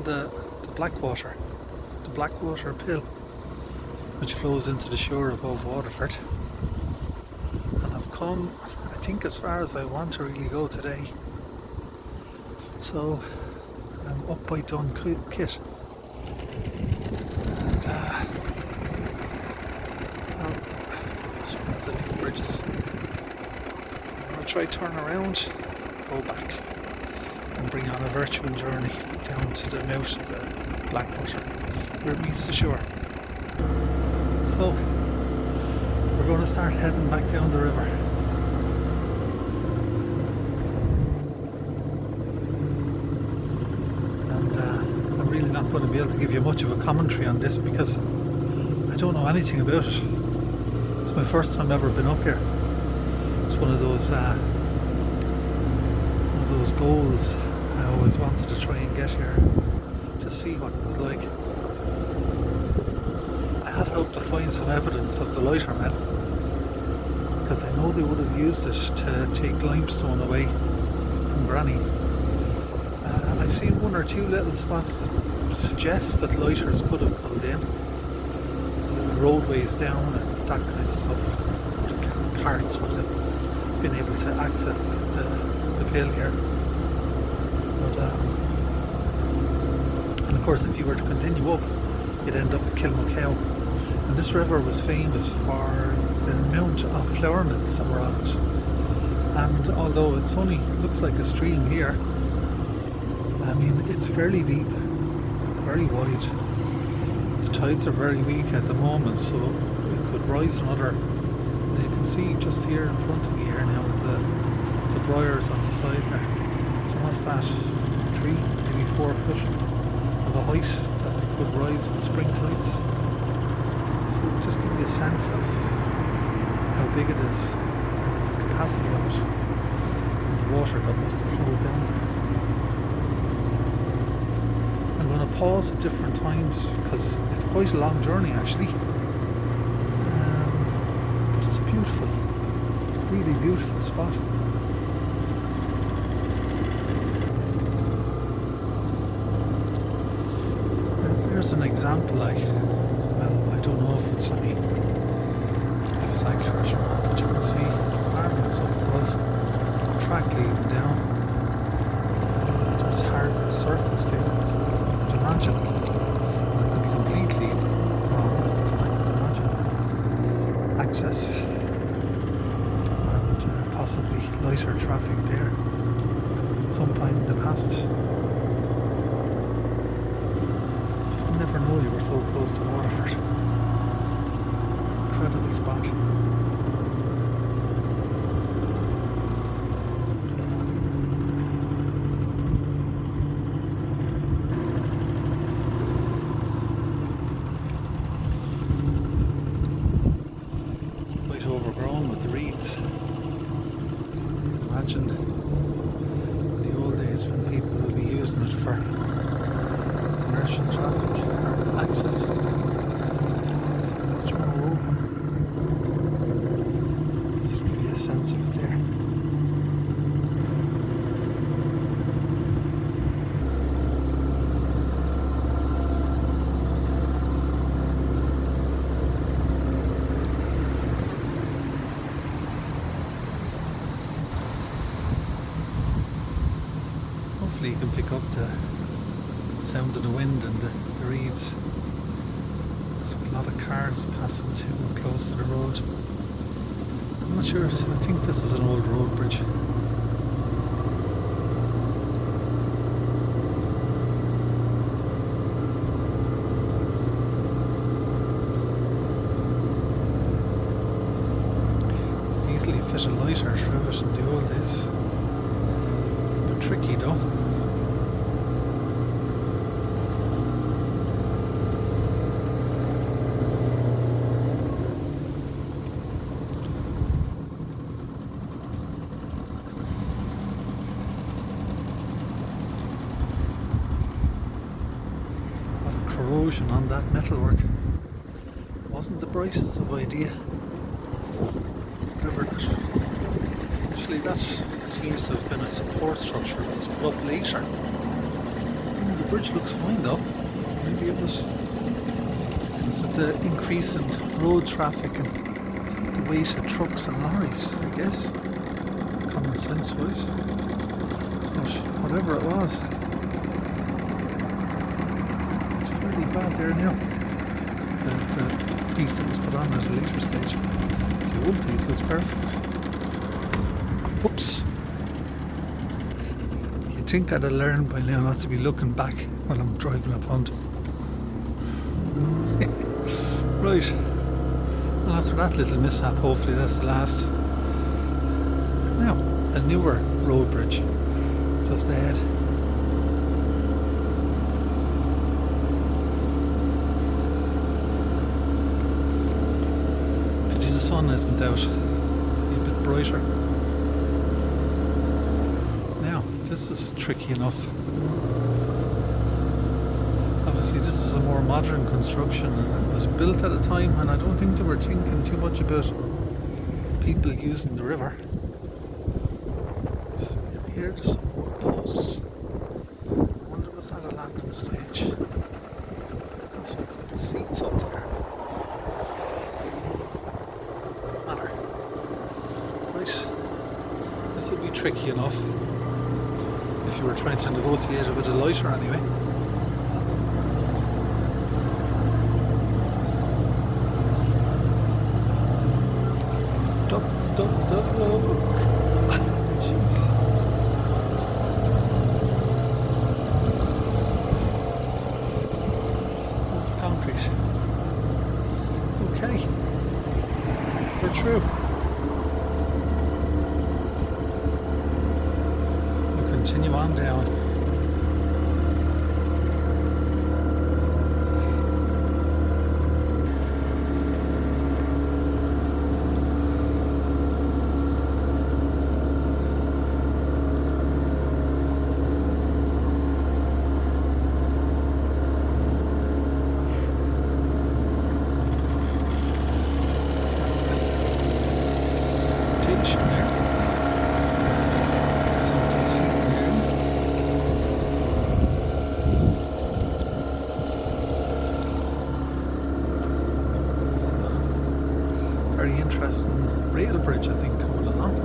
the Blackwater Pill, which flows into the Suir above Waterford. And I've come, I think, as far as I want to really go today. So I'm up by Dunkitt. And it's one of the big bridges. I'm going to try turn around, go back, and bring on a virtual journey down to the mouth of the Blackwater, where it meets the shore. So we're going to start heading back down the river. And I'm really not going to be able to give you much of a commentary on this because I don't know anything about it. It's my first time ever been up here. It's one of those goals I always wanted to try and get here, just see what it was like. I had hoped to find some evidence of the lightermen, because I know they would have used it to take limestone away from Granny. I've seen one or two little spots that suggest that lighters could have pulled in, roadways down and that kind of stuff. The carts would have been able to access the pill here. And of course, if you were to continue up, you'd end up at Kilkenny. And this river was famous for the amount of flower mills that were on it. And although it's only looks like a stream here, I mean, it's fairly deep, very wide. The tides are very weak at the moment, so it could rise another. And you can see just here in front of me here now the briars on the side there. So what's that? 3, maybe 4 foot of a height that it could rise in spring tides. So it'll just give you a sense of how big it is and the capacity of it, and the water that must have flowed down. I'm going to pause at different times because it's quite a long journey actually, but it's a beautiful, really beautiful spot. Here's an example, I don't know if it's accurate or not, but you can see farmers up above, track leading down. There's hard surface there, so I could imagine it could be completely wrong, but I could imagine access and possibly lighter traffic there at some point in the past. Never know you were so close to Waterford. Incredible spot. It's quite overgrown with the reeds. Imagine the old days when people would be using it for commercial traffic access. It's much more open. Just give you a sense of it there. Hopefully you can pick up the sound of the wind and the reeds. There's a lot of cars passing too close to the road. I'm not sure, I think this is an old road bridge. Easily fit a lighter through it in the old days. But tricky though. Corrosion on that metalwork wasn't the brightest of idea. Actually that seems to have been a support structure that was put up later in the bridge looks fine though. Maybe it was the increase in road traffic and the weight of trucks and lorries, I guess, common sense wise. But whatever it was, it's fairly bad there now. The piece that was put on at a later stage. The old piece looks perfect. Whoops. You'd think I'd have learned by now not to be looking back while I'm driving a pond. Right. Well, after that little mishap, hopefully that's the last. Now, a newer road bridge just ahead. Pity the sun isn't out. Be a bit brighter. Now, this is tricky enough. Obviously this is a more modern construction and it was built at a time when I don't think they were thinking too much about people using the river. So here there's some more posts. I wonder was that a landing stage? There's a couple of seats up there. Matter. Right. This will be tricky enough if you were trying to negotiate it with a lighter anyway. Jeez. That's concrete. Okay. We're through. We'll continue on down. Very interesting rail bridge, I think, coming along.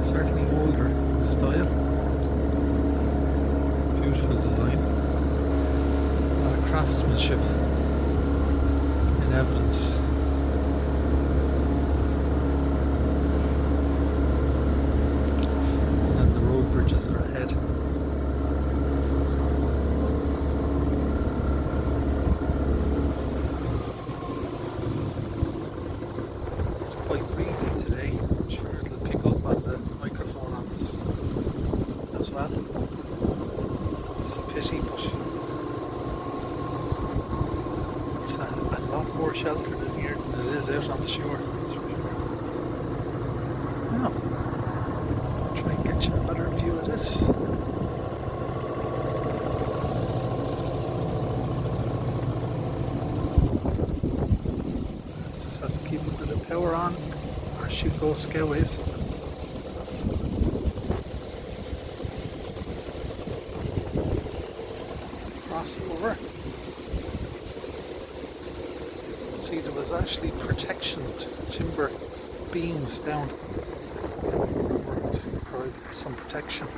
Certainly older style. Beautiful design. A lot of craftsmanship in evidence. And then the road bridges are ahead. It's a pity, but it's a lot more sheltered in here than it is out on the shore. That's for sure. Now, I'll try and get you a better view of this. Just have to keep a bit of power on, or she'll go scareways. Over. See, there was actually protection, timber beams down. To provide some protection.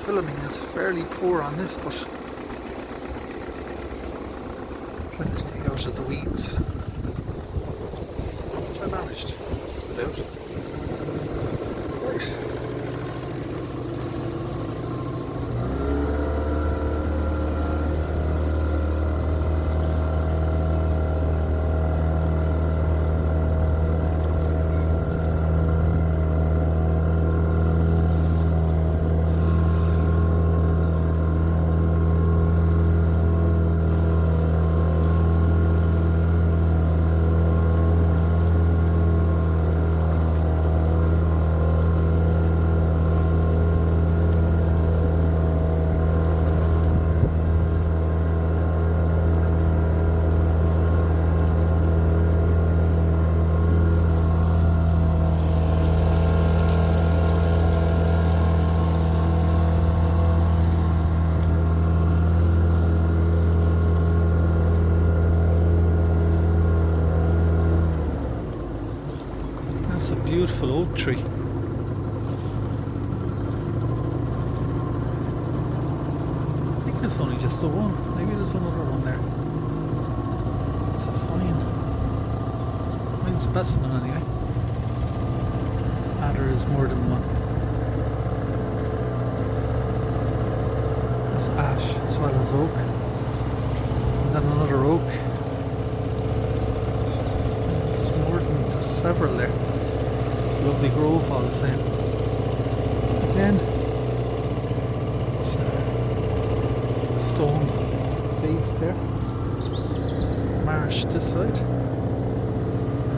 Filming is fairly poor on this, but trying to stay out of the weeds, which I managed just about. Right. tree. I think it's only just the one. Maybe there's another one there. It's a fine specimen anyway. Ah, there is more than one. There's ash as well as oak. And then another oak. There's more than just several there. It's a lovely grove all the same. Again, it's a stone face there. Marsh this side.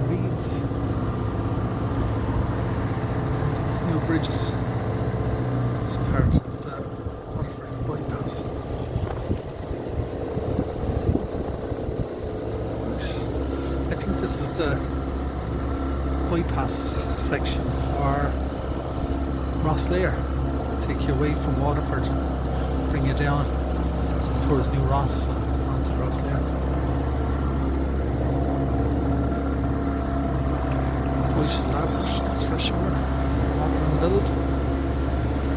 Reeds. These new bridges. It's part of the Waterford bypass. I think this is the bypass section for Rosslare. Take you away from Waterford, bring you down towards New Ross onto Rosslare. Quite lavish, that's for sure. Modern build.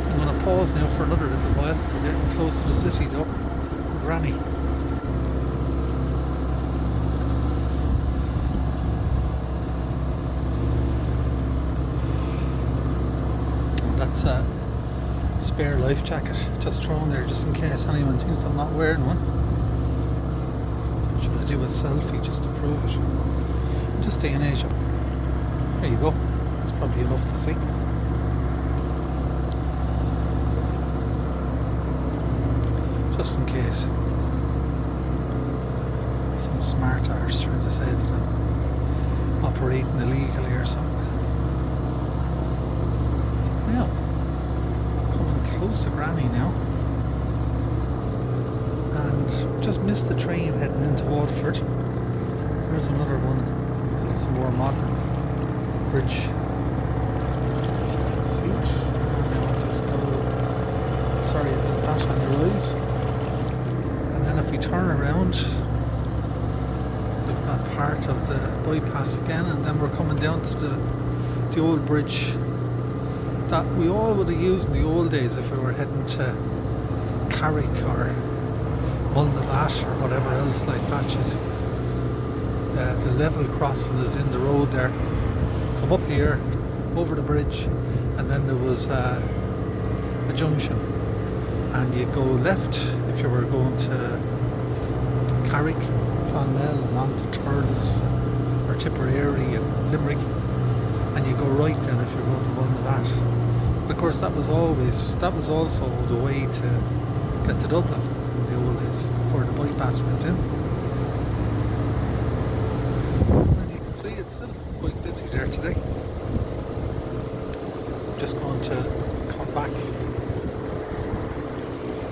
I'm going to pause now for another little while. We're getting close to the city though. Granny. That's a spare life jacket just thrown there just in case anyone thinks I'm not wearing one. Should I do a selfie just to prove it? Just stay in Asia. There you go. That's probably enough to see. Just in case some smart arse trying to say that I'm operating illegally or something. Now, coming close to Granny now, and just missed the train heading into Waterford. There's another one. It's a more modern bridge. See it? Now just go. Sorry about that on your eyes. And then if we turn around, we've got part of the bypass again, and then we're coming down to the old bridge that we all would have used in the old days if we were heading to Carrick or Mulnavat or whatever else like that. The level crossing is in the road there. Come up here, over the bridge, and then there was a junction, and you go left if you were going to Carrick, Clonmel, and on to Thurles or Tipperary and Limerick, and you go right then if you're going to Mulnavat. Of course, that was also the way to get to Dublin in the old days before the bypass went in. And you can see it's still quite busy there today. I'm just going to come back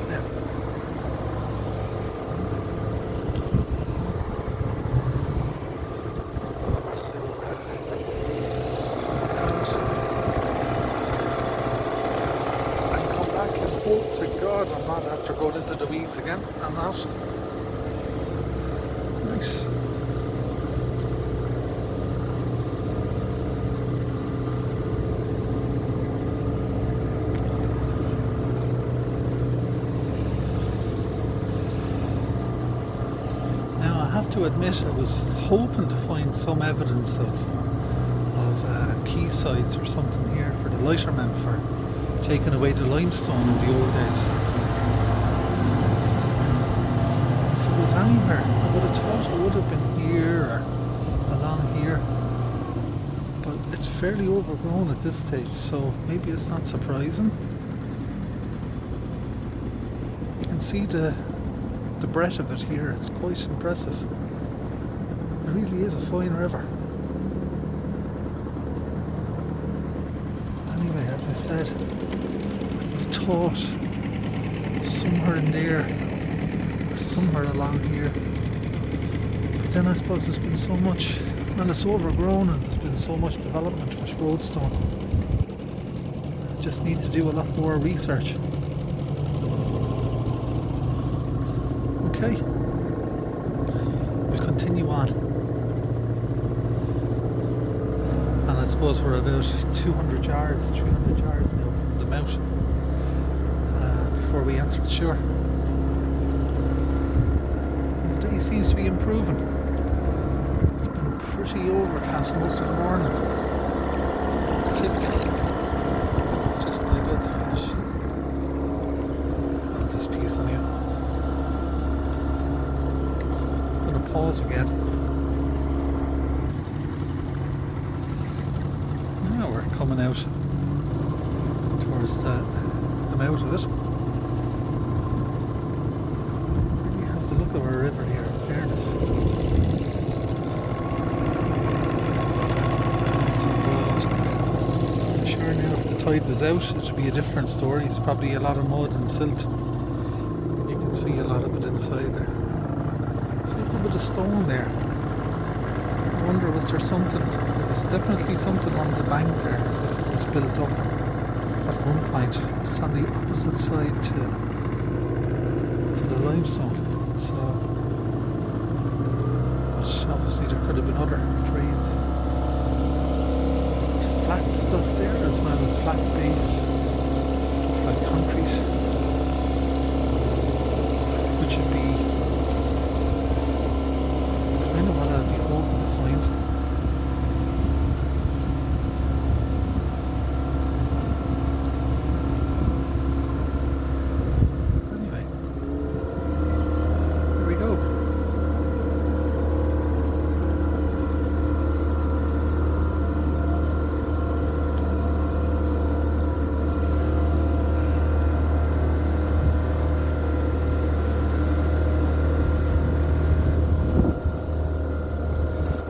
now. Hope to God I'm not after going into the weeds again. I'm not. Nice. Now I have to admit I was hoping to find some evidence of quaysides or something here for the lightermen for taking away the limestone in the old days. If it was anywhere, I would have thought it would have been here or along here. But it's fairly overgrown at this stage, so maybe it's not surprising. You can see the breadth of it here, it's quite impressive. It really is a fine river. Anyway, as I said, thought somewhere in there or somewhere along here, but then I suppose there's been so much, well, it's overgrown and there's been so much development with roadstone. I just need to do a lot more research. Okay, we'll continue on, and it's suppose we're about 200 yards, 300 yards now from the mouth before we enter the shore. The day seems to be improving. It's been pretty overcast most of the morning. Typical. Just like about to finish. And this piece on here. I'm going to pause again. Now we're coming out towards the mouth of it. Really has the look of a river here, in fairness. I'm sure now if the tide was out, it would be a different story. It's probably a lot of mud and silt. You can see a lot of it inside there. There's a little bit of stone there. I wonder, was there something? There was definitely something on the bank there, as if it was built up at one point. It's on the opposite side to the limestone. So, but obviously there could have been other trades. Flat stuff there as well, flat base. Looks like concrete. Which would be kind of what I'd be hoping to find. Anyway, here we go.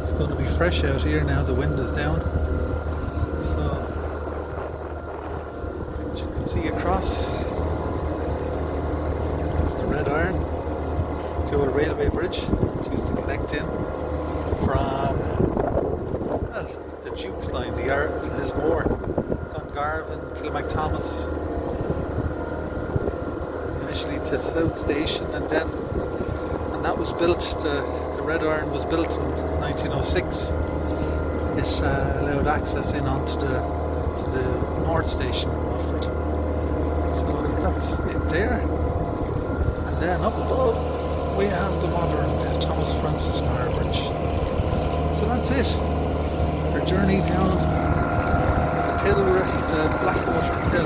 It's going to be fresh out here now, the wind is down. So, as you can see across, it's the Red Iron, the old railway bridge, which used to connect in from, well, the Duke's line, the Lismore, Dungarvan, Kilmacthomas, initially to South Station, and that was built, the Red Iron was built in 1906. It allowed access in onto the North Station in Waterford. So that's it there. And then up above we have the modern Thomas Francis Marr Bridge. So that's it. Our journey down the Blackwater Pill